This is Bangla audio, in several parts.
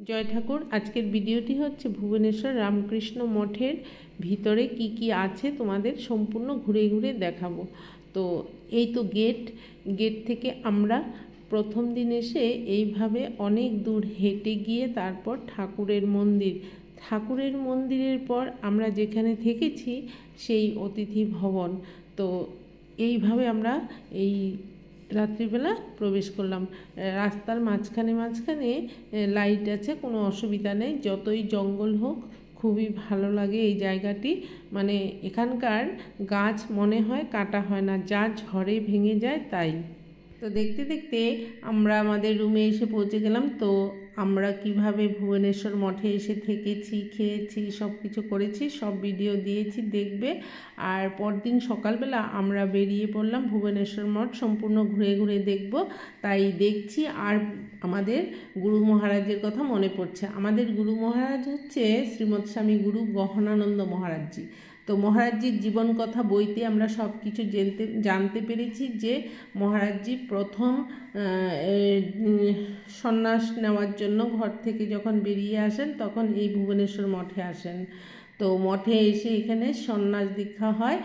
জয় ঠাকুর। আজকের ভিডিওটি হচ্ছে ভুবনেশ্বর রামকৃষ্ণ মঠের ভিতরে কি কি আছে তোমাদের সম্পূর্ণ ঘুরে ঘুরে দেখাবো। তো এই তো গেট থেকে আমরা প্রথম দিন এসে এইভাবে অনেক দূর হেঁটে গিয়ে তারপর ঠাকুরের মন্দিরের পর আমরা যেখানে থেকেছি সেই অতিথি ভবন। তো এইভাবে আমরা এই রাত্রিবেলা প্রবেশ করলাম। রাস্তার মাঝখানে লাইট আছে, কোনো অসুবিধা নেই। যতই জঙ্গল হোক খুবই ভালো লাগে এই জায়গাটি। মানে এখানকার গাছ মনে হয় কাটা হয় না, যা ঝড়ে ভেঙে যায় তাই। তো দেখতে দেখতে আমরা আমাদের রুমে এসে পৌঁছে গেলাম। তো আমরা কিভাবে ভুবনেশ্বর মঠে এসে থেকেছি, খেয়েছি, সব কিছু করেছি, সব ভিডিও দিয়েছি, দেখবে। আর পরদিন সকালবেলা আমরা বেরিয়ে পড়লাম ভুবনেশ্বর মঠ সম্পূর্ণ ঘুরে ঘুরে দেখব। তাই দেখছি আর আমাদের গুরু মহারাজের কথা মনে পড়ছে। আমাদের গুরু মহারাজ হচ্ছে শ্রীমৎ স্বামী গুরু গহনানন্দ মহারাজজি। তো মহারাজজির জীবন কথা বইতে আমরা সব কিছু জানতে পেরেছি যে মহারাজজি প্রথম সন্ন্যাস নেওয়ার জন্য ঘর থেকে যখন বেরিয়ে আসেন তখন এই ভুবনেশ্বর মঠে আসেন। তো মঠে এসে এখানে সন্ন্যাস দীক্ষা হয়।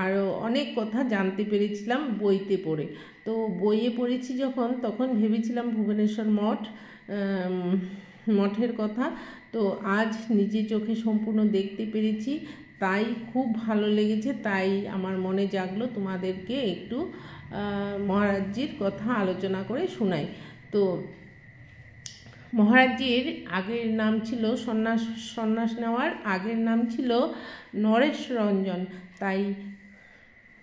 আরও অনেক কথা জানতে পেরেছিলাম বইতে পড়ে। তো বইয়ে পড়েছি যখন, তখন ভেবেছিলাম ভুবনেশ্বর মঠের কথা। তো আজ নিজে চোখে সম্পূর্ণ দেখতে পেরেছি, তাই খুব ভালো লেগেছে। তাই আমার মনে জাগলো তোমাদেরকে একটু মহারাজজির কথা আলোচনা করে শোনাই। তো মহারাজজির আগের নাম ছিল সন্ন্যাস নেওয়ার আগের নাম ছিল নরেশ রঞ্জন। তাই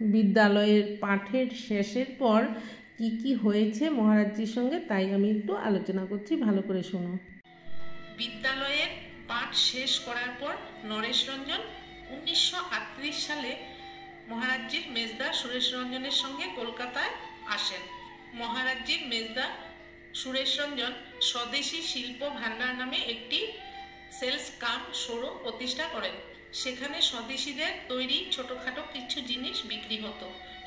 বিদ্যালয়ের পাঠের শেষের পর কি কি হয়েছে মহারাজজির সঙ্গে, তাই আমি একটু আলোচনা করছি, ভালো করে শোনো। বিদ্যালয়ের পাঠ শেষ করার পর নরেশ রঞ্জন 1938 সালে মহারাজজির মেজদা সুরেশ রঞ্জনের সঙ্গে কলকাতায় আসেন। মহারাজজির মেজদা সুরেশ রঞ্জন স্বদেশী শিল্প ভান্ডার নামে একটি সেলস কাম শোরুম প্রতিষ্ঠা করেন। সেখানে স্বদেশীদের তৈরি ছোটখাটো কিছু জিনিস বিক্রি হতো।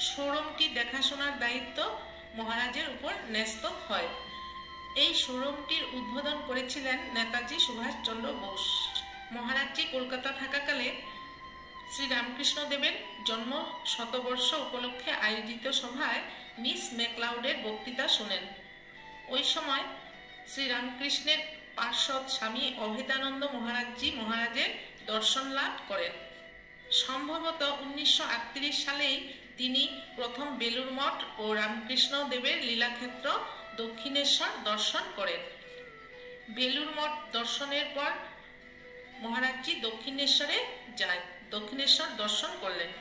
শোরুমটি দেখাশোনার দায়িত্ব মহারাজের উপর ন্যস্ত হয়। এই শোরুমটির উদ্বোধন করেছিলেন নেতাজি সুভাষচন্দ্র বোস। মহারাজজি কলকাতা থাকাকালে শ্রী রামকৃষ্ণ দেবের জন্ম শতবর্ষ উপলক্ষে আয়োজিত সভায় মিস ম্যাকলাউডের বক্তৃতা শোনেন। ওই সময় শ্রী রামকৃষ্ণের পার্ষদ স্বামী অভেদানন্দ মহারাজজি মহারাজের দর্শন লাভ করেন। সম্ভবত 1938 সালেই তিনি প্রথম বেলুড় মঠ ও রামকৃষ্ণ দেবের লীলাক্ষেত্র দক্ষিণেশ্বর দর্শন করেন। বেলুড় মঠ দর্শনের পর মহারাজজি দক্ষিণেশ্বর দর্শন করলেন।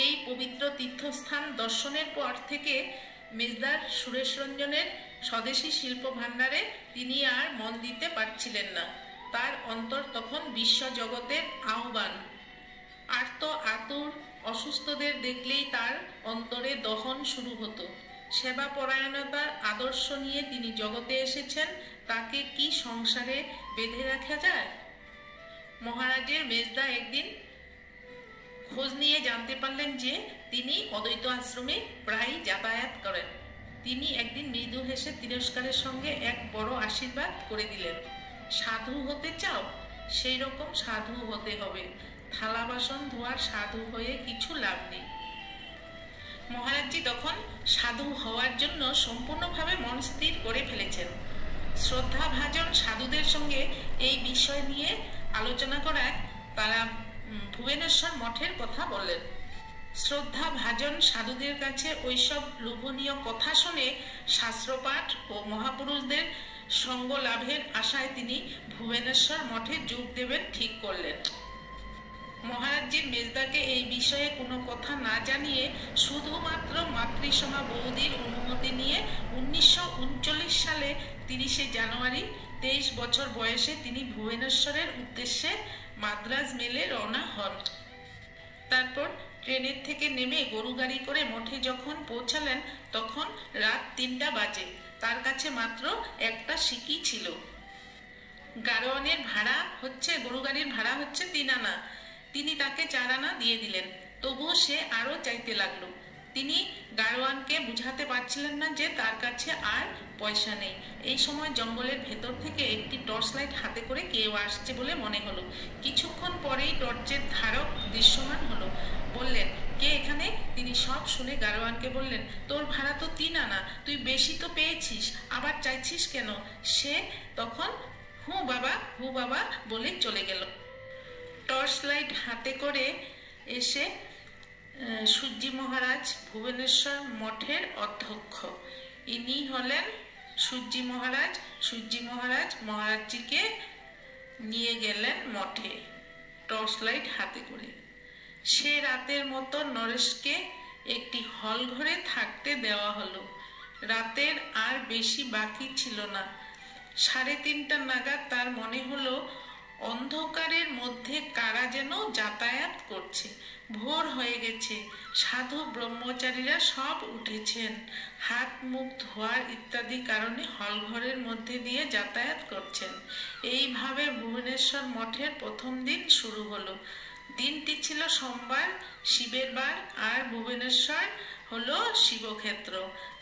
এই পবিত্র তীর্থস্থান দর্শনের পর থেকে মেজদার সুরেশ রঞ্জনের স্বদেশী শিল্প ভাণ্ডারে তিনি আর মন দিতে পারছিলেন না। তার অন্তর তখন বিশ্বজগতের আহ্বান। আর্ত আতুর অসুস্থদের দেখলেই তার অন্তরে দহন শুরু হতো। সেবা পরায়ণতার আদর্শ নিয়ে তিনি জগতে এসেছেন, তাকে কি সংসারে বেঁধে রাখা যায়? মহারাজের মেজদা একদিন খোঁজ নিয়ে জানতে পারলেন যে তিনি অদ্বৈত আশ্রমে প্রায় যাতায়াত করেন। তিনি একদিন মৃদু হেসে তিরস্কারের সঙ্গে এক বড় আশীর্বাদ করে দিলেন। সাধু হতে চাও? সেই রকম সাধু হতে হবে। থালা বাসন ধোয়ার সাধু হয়ে কিছু লাভ নেই। মহারাজজি তখন সাধু হওয়ার জন্য সম্পূর্ণভাবে মন স্থির করে ফেলেছেন। শ্রদ্ধাভাজন সাধুদের সঙ্গে এই বিষয় নিয়ে আলোচনা করায় তারা ভুবনেশ্বর মঠের কথা বললেন। শ্রদ্ধাভাজন সাধুদের কাছে ওইসব লোভনীয় কথা শুনে শাস্ত্রপাঠ ও মহাপুরুষদের সঙ্গ লাভের আশায় তিনি ভুবনেশ্বর মঠে যোগ দেবেন ঠিক করলেন। মহারাজজির মেজদাকে এই বিষয়ে কোনো কথা না জানিয়ে শুধুমাত্র মাতৃসমা বৌদির অনুমতি নিয়ে 1939 সালে 30 জানুয়ারি 23 বছর বয়সে তিনি ভুবনেশ্বরের উদ্দেশ্যে মাদ্রাজ মেলে রওনা হন। তারপর ট্রেনের থেকে নেমে গরু গাড়ি করে মঠে যখন পৌঁছালেন তখন রাত 3টা বাজে। তার কাছে মাত্র একটা সিকি ছিল। গাড়োয়ানের গরু গাড়ির ভাড়া হচ্ছে 3 আনা। তিনি তাকে 4 আনা দিয়ে দিলেন। তবুও সে আরো চাইতে লাগলো। তিনি গাড়োয়ানকে বুঝাতে পারছিলেন না যে তার কাছে আর পয়সা নেই। এই সময় জঙ্গলের ভেতর থেকে একটি টর্চ লাইট হাতে করে কেউ আসছে বলে মনে হলো। কিছুক্ষণ পরেই টর্চের ধারক দৃশ্যমান হলো। বললেন, কে এখানে? তিনি সব শুনে গাড়োয়ানকে বললেন, তোর ভাড়া তো 3 আনা, তুই বেশি তো পেয়েছিস, আবার চাইছিস কেন? সে তখন হু বাবা বলে চলে গেল। টর্চ লাইট হাতে করে এসে সূর্যি মহারাজ ভুবনেশ্বর মঠের অধ্যক্ষ, ইনি হলেন সূর্যি মহারাজ। সূর্যি মহারাজ মহারাজজিকে নিয়ে গেলেন মঠে টর্চ লাইট হাতে করে। সে রাতের মতো নরেশকে একটি হল ঘরে থাকতে দেওয়া হলো। রাতের আর বেশি বাকি ছিল না। 3:30 নাগাদ তার মনে হলো অন্ধকারের মধ্যে কারা যেন যাতায়াত করছে। ভোর হয়ে গেছে, সাধু ব্রহ্মচারীরা সব উঠেছেন, হাত মুখ ধোয়ার ইত্যাদি কারণে হলঘরের মধ্যে দিয়ে যাতায়াত করছেন। এইভাবে ভুবনেশ্বর মঠের প্রথম দিন শুরু হলো। দিনটি ছিল সোমবার, শিবের বার, আর ভুবনেশ্বর হলো শিবক্ষেত্র।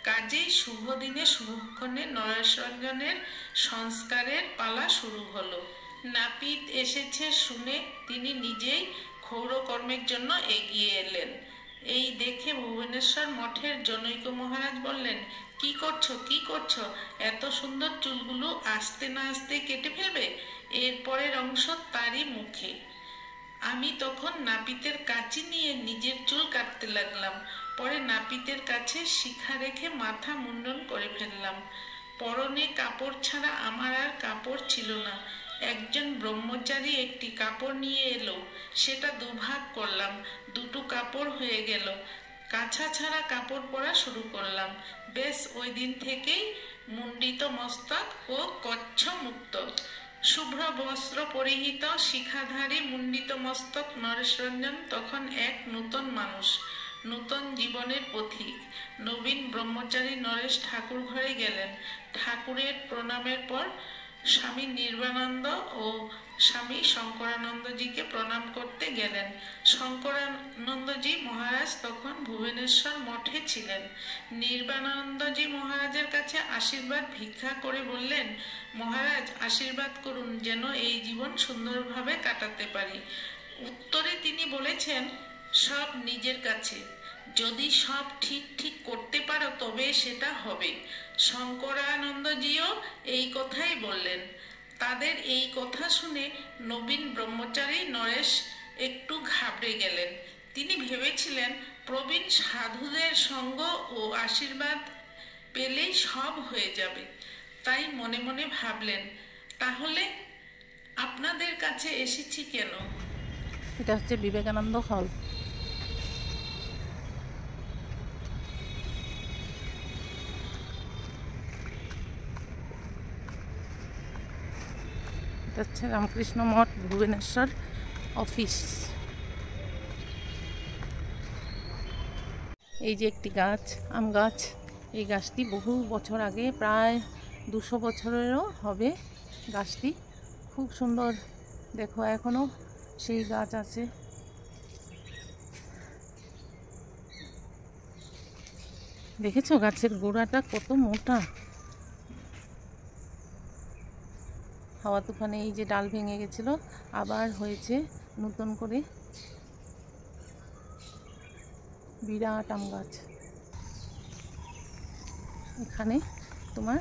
কাজেই শুভ দিনে শুভক্ষণে নরেশরঞ্জনের সংস্কারের পালা শুরু হলো। নাপিত এসেছে শুনে তিনি নিজেই ক্ষৌরকর্মের জন্য এগিয়ে এলেন। এই দেখে ভুবনেশ্বর মঠের জনৈক মহারাজ বললেন, কি করছো? এত সুন্দর চুলগুলো আস্তে না আস্তে কেটে ফেলবে? এরপরের অংশ তারই মুখে। আমি তখন নাপিতের কাঁচি নিয়ে নিজের চুল কাটতে লাগলাম। পরে নাপিতের কাছে শিখা রেখে মাথা মুন্ডন করে ফেললাম। পরনে কাপড় ছাড়া আমার আর কাপড় ছিল না। একজন ব্রহ্মচারী একটি কাপড় নিয়ে এলো, সেটা দুভাগ করলাম, 2টো কাপড় হয়ে গেল। কাছা ছাড়া কাপড় পরা শুরু করলাম। বেশ ওই দিন থেকেই মুন্ডিত মস্তক ও কচ্ছ মুক্ত, শুভ্র বস্ত্র পরিহিত শিখাধারী মুন্ডিত মস্তক নরেশরঞ্জন তখন এক নূতন মানুষ, নূতন জীবনের পথিক। নবীন ব্রহ্মচারী নরেশ ঠাকুর ঘরে গেলেন। ঠাকুরের প্রণামের পর স্বামী নির্বাণানন্দ ও স্বামী শঙ্করানন্দজিকে প্রণাম করতে গেলেন। শঙ্করানন্দজি মহারাজ তখন ভুবনেশ্বর মঠে ছিলেন। নির্বাণানন্দজি মহারাজের কাছে আশীর্বাদ ভিক্ষা করে বললেন, মহারাজ আশীর্বাদ করুন যেন এই জীবন সুন্দরভাবে কাটাতে পারি। উত্তরে তিনি বলেছেন, সব নিজের কাছে, যদি সব ঠিক করতে পারো তবে সেটা হবে। শঙ্করানন্দজিও এই কথাই বললেন। তাদের এই কথা শুনে নবীন ব্রহ্মচারী নরেশ একটু ঘাবড়ে গেলেন। তিনি ভেবেছিলেন প্রবীণ সাধুদের সঙ্গ ও আশীর্বাদ পেলেই সব হয়ে যাবে। তাই মনে মনে ভাবলেন, তাহলে আপনাদের কাছে এসেছি কেন? এটা হচ্ছে বিবেকানন্দ হল। এটা হচ্ছে রামকৃষ্ণ মঠ ভুবনেশ্বর অফিস। এই যে একটি গাছ, আম গাছ, এই গাছটি বহু বছর আগে, প্রায় 200 বছরেরও হবে গাছটি। খুব সুন্দর, দেখো এখনো সেই গাছ আছে। দেখেছো গাছের গোড়াটা কত মোটা। হাওয়া তুফানে এই যে ডাল ভেঙে গেছিল, আবার হয়েছে নতুন করে। বিরাট আম গাছ। এখানে তোমার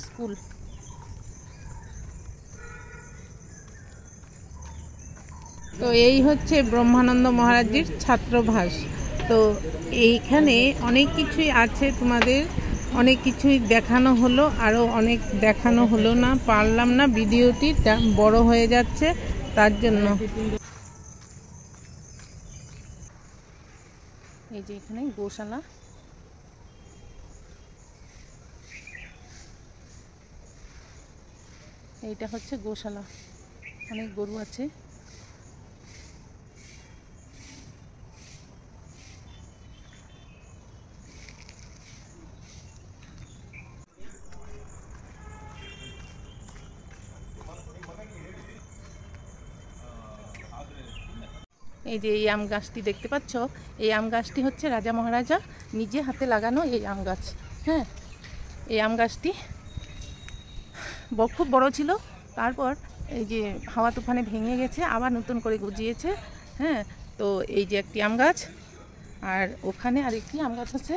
স্কুল। তো এই হচ্ছে ব্রহ্মানন্দ মহারাজজির ছাত্রবাস। তো এইখানে অনেক কিছুই আছে, তোমাদের অনেক কিছুই দেখানো হলো, আরও অনেক দেখানো হলো না, পারলাম না, ভিডিওটি বড় হয়ে যাচ্ছে তার জন্য। এই যে এখানে গোশালা। এইটা হচ্ছে গোশালা, অনেক গরু আছে। এই যে এই আম গাছটি দেখতে পাচ্ছ, এই আম গাছটি হচ্ছে রাজা মহারাজা নিজে হাতে লাগানো এই আম গাছ। হ্যাঁ, এই আম গাছটি খুব বড় ছিল, তারপর এই যে হাওয়া তুফানে ভেঙে গেছে, আবার নতুন করে গজিয়েছে। হ্যাঁ, তো এই যে একটি আম গাছ, আর ওখানে আরেকটি আম গাছ আছে।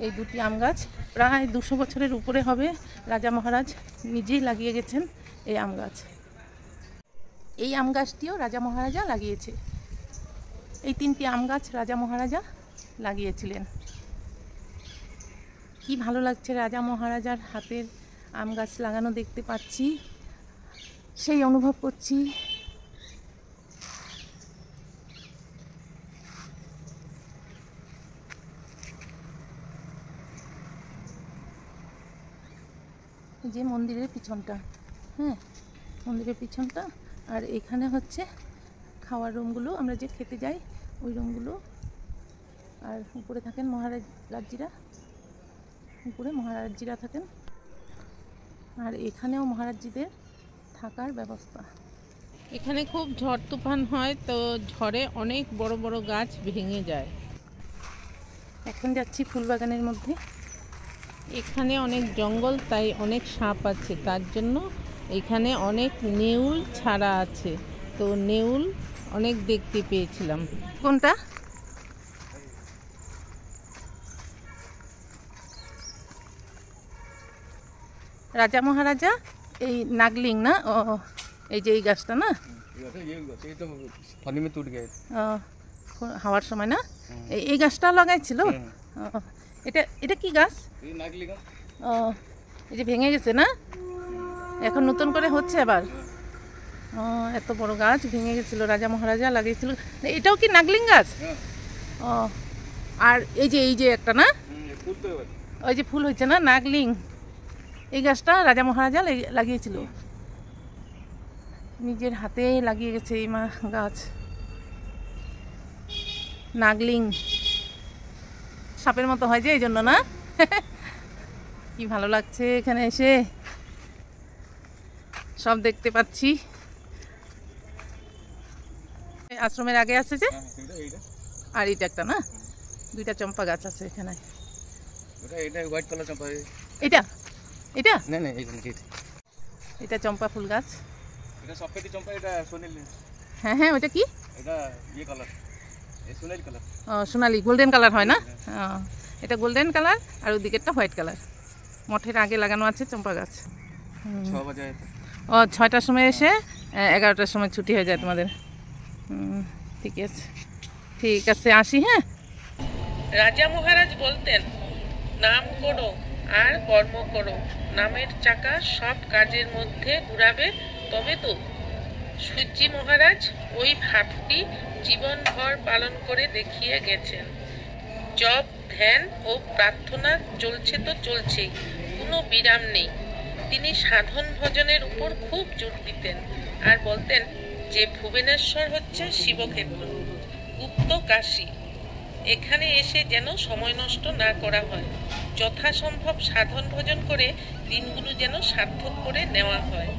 এই দুটি আম গাছ প্রায় 200 বছরের উপরে হবে। রাজা মহারাজ নিজেই লাগিয়ে গেছেন এই আম গাছ। এই আম গাছটিও রাজা মহারাজা লাগিয়েছে। এই 3টি আম গাছ রাজা মহারাজা লাগিয়েছিলেন। কি ভালো লাগছে রাজা মহারাজার হাতের আম গাছ লাগানো দেখতে পাচ্ছি, সেই অনুভব করছি। যে মন্দিরের পিছনটা, হ্যাঁ মন্দিরের পিছনটা, আর এখানে হচ্ছে খাওয়ার রুমগুলো, আমরা যে খেতে যাই ওই রুমগুলো। আর উপরে থাকেন মহারাজজিরা, উপরে মহারাজজিরা থাকেন, আর এখানেও মহারাজজিদের থাকার ব্যবস্থা। এখানে খুব ঝড় তুফান হয়, তো ঝড়ে অনেক বড় বড় গাছ ভেঙে যায়। এখন যাচ্ছি ফুলবাগানের মধ্যে। এখানে অনেক জঙ্গল, তাই অনেক সাপ আছে, তার জন্য এখানে অনেক নেউল ছাড়া আছে। তো নেউল অনেক দেখতে পেয়েছিলাম। কোনটা? রাজা মহারাজা এই নাগলিং না? ও এই যে এই গাছটা না, হাওয়ার সময় না এই গাছটা লাগাইছিল। এটা এটা কি গাছ? ও এই যে ভেঙে গেছে না, এখন নতুন করে হচ্ছে আবার। ও এত বড় গাছ ভেঙে গেছিল, রাজা মহারাজা লাগিয়েছিল। এটাও কি নাগলিং গাছ? ও আর এই যে একটা না, ওই যে ফুল হয়েছে না, নাগলিং। এই গাছটা রাজা মহারাজা লাগিয়েছিল, নিজের হাতে লাগিয়ে গেছে এই গাছ। নাগলিং সাপের মতো হয় যে, এই জন্য না? কি ভালো লাগছে এখানে এসে, সব দেখতে পাচ্ছি। আশ্রমের আগে আছে যে, আর এটা একটা না, 2টা চম্পা গাছ আছে এখানে। এটা এটা না না, এটা চম্পা ফুল গাছ। এটা সফেদ চম্পা, এটা সোনালি। হ্যাঁ হ্যাঁ, ওটা কি? এটা কালার, এই সোনালি কালার। ও সোনালি, গোল্ডেন কালার হয় না? এটা গোল্ডেন কালার, আর ওদিকেরটা হোয়াইট কালার। মঠের আগে লাগানো আছে চম্পা গাছ। 6 বাজে। ও 6টার সময় এসে 11টার সময় ছুটি হয়ে যায় তোমাদের। ঠিক আছে, ঠিক আছে, আসি। হ্যাঁ, রাজা মহারাজ বলতেন, নাম করো আর কর্ম করো, নামের চাকা সব কাজের মধ্যে ঘুরাবে, তবে তো। সূর্যি মহারাজ ওই ভাবটি জীবনভর পালন করে দেখিয়ে গেছেন। জপ, ধ্যান ও প্রার্থনা চলছে তো চলছেই, কোনো বিরাম নেই। তিনি সাধন ভজনের উপর খুব জোর দিতেন, আর বলতেন যে ভুবনেশ্বর হচ্ছে শিবক্ষেত্র, গুপ্ত কাশী। এখানে এসে যেন সময় নষ্ট না করা হয়, যথাসম্ভব সাধন ভজন করে দিনগুলো যেন সার্থক করে নেওয়া হয়।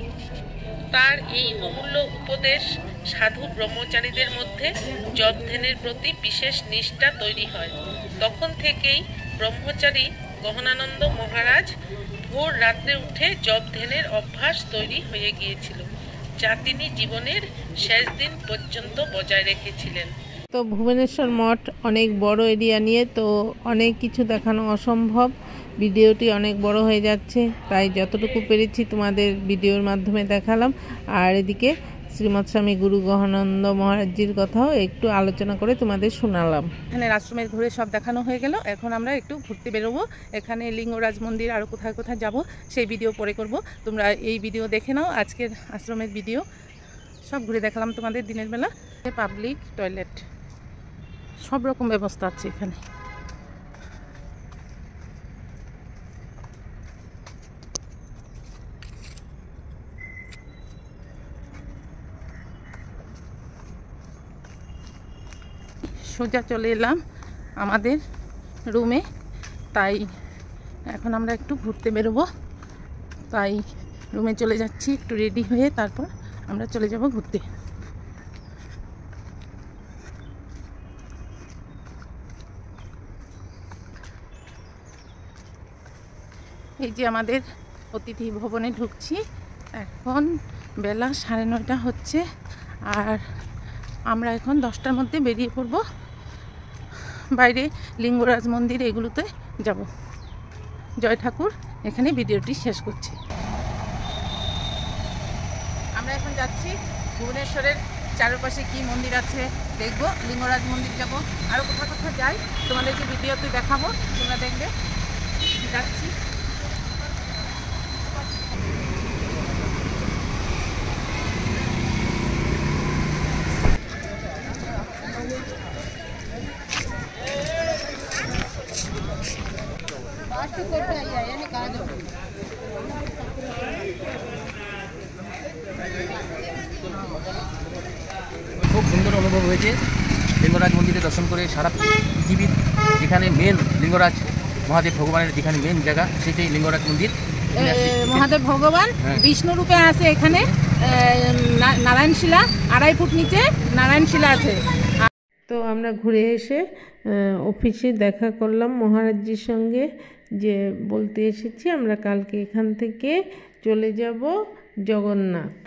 তার এই অমূল্য উপদেশ সাধু ব্রহ্মচারীদের মধ্যে জপ ধ্যানের প্রতি বিশেষ নিষ্ঠা তৈরি হয়। তখন থেকেই ব্রহ্মচারী গহনানন্দ মহারাজ ভোর রাত্রে উঠে জপ ধ্যানের অভ্যাস তৈরি হয়ে গিয়েছিল, যা তিনি জীবনের শেষ দিন পর্যন্ত বজায় রেখেছিলেন। তো ভুবনেশ্বর মঠ অনেক বড় এরিয়া নিয়ে, তো অনেক কিছু দেখানো অসম্ভব। ভিডিওটি অনেক বড় হয়ে যাচ্ছে, তাই যতটুকু পেরেছি তোমাদের ভিডিওর মাধ্যমে দেখালাম। আর এদিকে শ্রীমৎ স্বামী গুরু গহনানন্দ মহারাজজির কথাও একটু আলোচনা করে তোমাদের শোনালাম। এখানে আশ্রমের ঘুরে সব দেখানো হয়ে গেল। এখন আমরা একটু ঘুরতে বেরোবো। এখানে লিঙ্গরাজ মন্দির, আরও কোথায় কোথায় যাব সেই ভিডিও পরে করব। তোমরা এই ভিডিও দেখে নাও, আজকের আশ্রমের ভিডিও সব ঘুরে দেখালাম তোমাদের দিনের বেলা। পাবলিক টয়লেট, সব রকম ব্যবস্থা আছে এখানে। সোজা চলে এলাম আমাদের রুমে, তাই এখন আমরা একটু ঘুরতে বেরোবো। তাই রুমে চলে যাচ্ছি, একটু রেডি হয়ে তারপর আমরা চলে যাব ঘুরতে। এই যে আমাদের অতিথি ভবনে ঢুকছি, এখন বেলা 9:30 হচ্ছে, আর আমরা এখন 10টার মধ্যে বেরিয়ে পড়ব। বাইরে লিঙ্গরাজ মন্দির এগুলোতে যাব। জয় ঠাকুর, এখানে ভিডিওটি শেষ করছি। আমরা এখন যাচ্ছি ভুবনেশ্বরের চারপাশে কি মন্দির আছে দেখবো, লিঙ্গরাজ মন্দির যাব, আরও কোথাও কোথাও যাই, তোমাদেরকে ভিডিওতে দেখাবো, তোমরা দেখবে। যাচ্ছি। খুব সুন্দর অনুভব হয়েছে লিঙ্গরাজ মন্দিরে দর্শন করে। সারা পৃথিবীর যেখানে মেন লিঙ্গরাজ মহাদেব ভগবানের যেখানে মেন জায়গা, সেটাই লিঙ্গরাজ মন্দির। মহাদেব ভগবান বিষ্ণু রূপে আছে এখানে। নারায়ণশিলা 2.5 ফুট নিচে নারায়ণশিলা আছে। তো আমরা ঘুরে এসে অফিসে দেখা করলাম মহারাজজির সঙ্গে, যে বলতে এসেছি আমরা কালকে এখান থেকে চলে যাব জগন্নাথ।